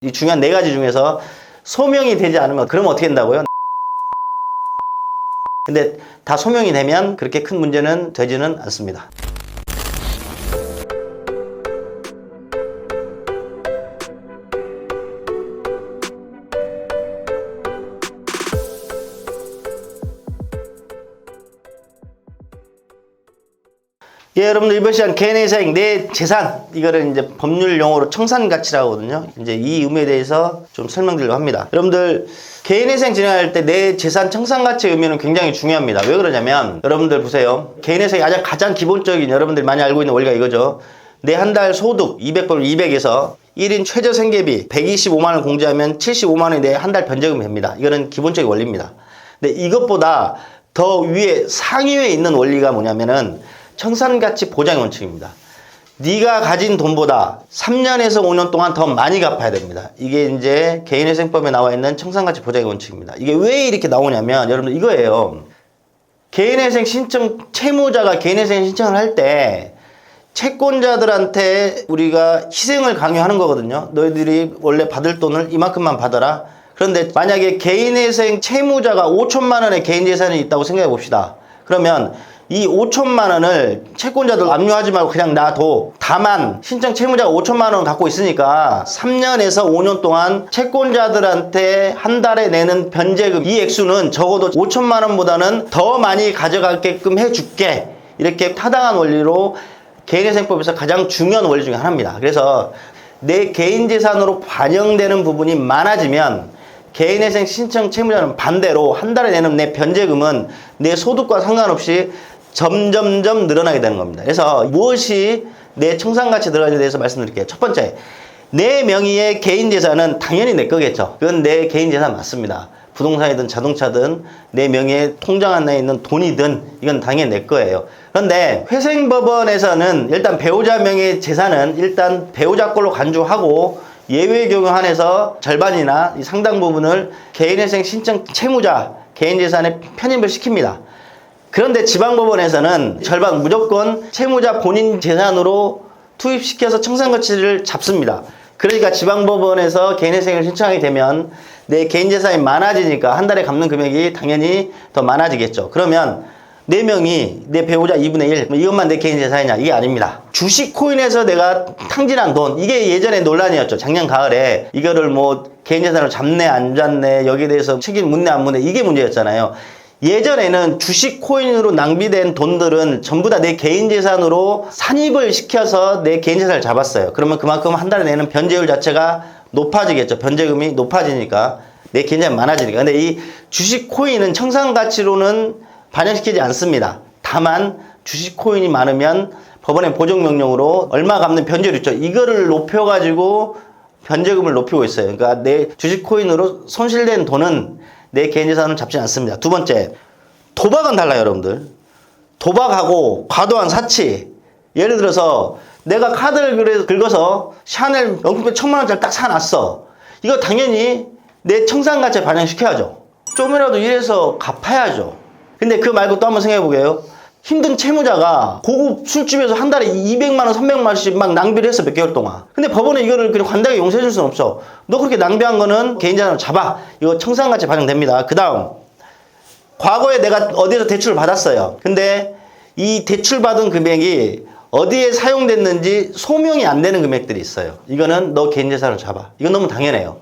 이 중요한 네 가지 중에서 소명이 되지 않으면 그러면 어떻게 된다고요? 근데 다 소명이 되면 그렇게 큰 문제는 되지는 않습니다. 예, 여러분들 이번 시간 개인회생 내 재산 이거를 이제 법률 용어로 청산가치라고 하거든요. 이제 이 의미에 대해서 좀 설명드리려고 합니다. 여러분들 개인회생 진행할 때 내 재산 청산가치의 의미는 굉장히 중요합니다. 왜 그러냐면 여러분들 보세요. 개인회생이 가장 기본적인 여러분들이 많이 알고 있는 원리가 이거죠. 내 한 달 소득 200불 200에서 1인 최저 생계비 125만원 공제하면 75만원이 내 한 달 변제금이 됩니다. 이거는 기본적인 원리입니다. 근데 이것보다 더 위에 상위에 있는 원리가 뭐냐면은 청산가치 보장 원칙입니다. 네가 가진 돈보다 3년에서 5년 동안 더 많이 갚아야 됩니다. 이게 이제 개인회생법에 나와 있는 청산가치 보장의 원칙입니다. 이게 왜 이렇게 나오냐면 여러분들 이거예요. 개인회생 신청 채무자가 개인회생 신청을 할 때 채권자들한테 우리가 희생을 강요하는 거거든요. 너희들이 원래 받을 돈을 이만큼만 받아라. 그런데 만약에 개인회생 채무자가 5천만 원의 개인재산이 있다고 생각해 봅시다. 그러면 이 5천만 원을 채권자들 압류하지 말고 그냥 놔둬. 다만 신청 채무자가 5천만 원 갖고 있으니까 3년에서 5년 동안 채권자들한테 한 달에 내는 변제금 이 액수는 적어도 5천만 원보다는 더 많이 가져가게끔 해줄게. 이렇게 타당한 원리로 개인회생법에서 가장 중요한 원리 중에 하나입니다. 그래서 내 개인재산으로 반영되는 부분이 많아지면 개인회생 신청 채무자는 반대로 한 달에 내는 내 변제금은 내 소득과 상관없이 점점점 늘어나게 되는 겁니다. 그래서 무엇이 내 청산가치에 들어가는지에 대해서 말씀드릴게요. 첫 번째, 내 명의의 개인재산은 당연히 내 거겠죠. 그건 내 개인재산 맞습니다. 부동산이든 자동차든 내 명의의 통장 안에 있는 돈이든 이건 당연히 내 거예요. 그런데 회생법원에서는 일단 배우자 명의의 재산은 일단 배우자 걸로 간주하고 예외 경우 한해서 절반이나 상당 부분을 개인회생 신청 채무자 개인재산에 편입을 시킵니다. 그런데 지방법원에서는 절반 무조건 채무자 본인 재산으로 투입시켜서 청산가치를 잡습니다. 그러니까 지방법원에서 개인회생을 신청하게 되면 내 개인재산이 많아지니까 한 달에 갚는 금액이 당연히 더 많아지겠죠. 그러면 내 명의, 내 배우자 2분의 1, 이것만 내 개인재산이냐? 이게 아닙니다. 주식 코인에서 내가 탕진한 돈, 이게 예전에 논란이었죠. 작년 가을에 이거를 뭐 개인재산으로 잡네, 안 잡네, 여기에 대해서 책임 묻네, 안 묻네, 이게 문제였잖아요. 예전에는 주식 코인으로 낭비된 돈들은 전부 다 내 개인재산으로 산입을 시켜서 내 개인재산을 잡았어요. 그러면 그만큼 한 달에 내는 변제율 자체가 높아지겠죠. 변제금이 높아지니까 내 개인재산이 많아지니까. 근데 이 주식 코인은 청산가치로는 반영시키지 않습니다. 다만 주식 코인이 많으면 법원의 보정명령으로 얼마 갚는 변제율 있죠. 이거를 높여가지고 변제금을 높이고 있어요. 그러니까 내 주식 코인으로 손실된 돈은 내 개인재산은 잡지 않습니다. 두 번째, 도박은 달라요, 여러분들. 도박하고 과도한 사치. 예를 들어서 내가 카드를 긁어서 샤넬 명품백 1,000만 원짜리 딱 사놨어. 이거 당연히 내 청산가치에 반영시켜야죠. 좀이라도 이래서 갚아야죠. 근데 그 말고 또 한번 생각해보게요. 힘든 채무자가 고급 술집에서 한 달에 200만원, 300만원씩 막 낭비를 했어, 몇 개월 동안. 근데 법원은 이거를 그냥 관대하게 용서해줄 수는 없어. 너 그렇게 낭비한 거는 개인재산으로 잡아. 이거 청산가치 반영됩니다. 그 다음, 과거에 내가 어디에서 대출을 받았어요. 근데 이 대출받은 금액이 어디에 사용됐는지 소명이 안 되는 금액들이 있어요. 이거는 너 개인재산으로 잡아. 이건 너무 당연해요.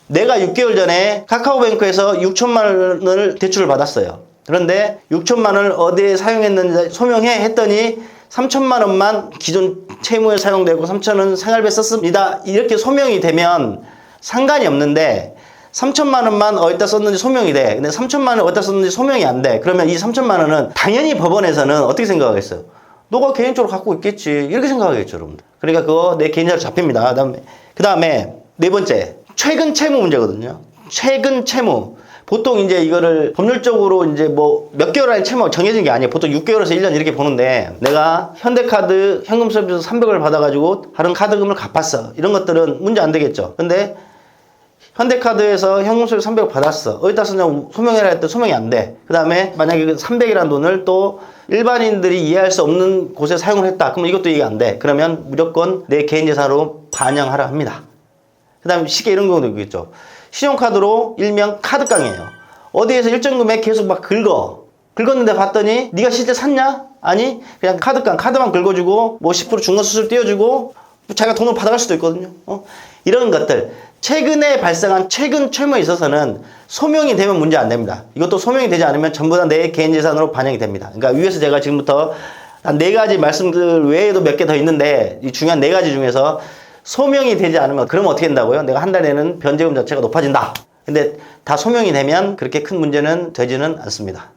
내가 6개월 전에 카카오뱅크에서 6천만 원을 대출을 받았어요. 그런데 6천만 원을 어디에 사용했는지 소명해 했더니 3천만 원만 기존 채무에 사용되고 3천 원 생활비에 썼습니다. 이렇게 소명이 되면 상관이 없는데 3천만 원만 어디다 썼는지 소명이 돼. 근데 3천만 원 어디다 썼는지 소명이 안 돼. 그러면 이 3천만 원은 당연히 법원에서는 어떻게 생각하겠어요? 너가 개인적으로 갖고 있겠지. 이렇게 생각하겠죠, 여러분들. 그러니까 그거 내 개인적으로 잡힙니다. 그 다음에 네 번째, 최근 채무 문제거든요. 최근 채무. 보통 이제 이거를 법률적으로 이제 뭐 몇 개월 안에 채무가 정해진 게 아니에요. 보통 6개월에서 1년 이렇게 보는데 내가 현대카드 현금 서비스 300을 받아가지고 다른 카드금을 갚았어. 이런 것들은 문제 안 되겠죠. 근데 현대카드에서 현금 서비스 300을 받았어. 어디다 쓰냐고 소명해라 했더니 소명이 안 돼. 그 다음에 만약에 그 300이라는 돈을 또 일반인들이 이해할 수 없는 곳에 사용을 했다. 그러면 이것도 이해 안 돼. 그러면 무조건 내 개인재산으로 반영하라 합니다. 그 다음에 쉽게 이런 경우도 있겠죠. 신용카드로 일명 카드깡이에요. 어디에서 일정 금액 계속 막 긁었는데 봤더니 네가 실제 샀냐? 아니 그냥 카드깡, 카드만 긁어주고 뭐 10% 중간수수료 띄워주고 자기가 돈을 받아갈 수도 있거든요. 이런 것들 최근에 발생한 최근 채무에 있어서는 소명이 되면 문제 안 됩니다. 이것도 소명이 되지 않으면 전부 다 내 개인 재산으로 반영이 됩니다. 그러니까 위에서 제가 지금부터 한 4가지 말씀들 외에도 몇 개 더 있는데 이 중요한 4가지 중에서 소명이 되지 않으면 그러면 어떻게 된다고요? 내가 한 달에는 변제금 자체가 높아진다. 근데 다 소명이 되면 그렇게 큰 문제는 되지는 않습니다.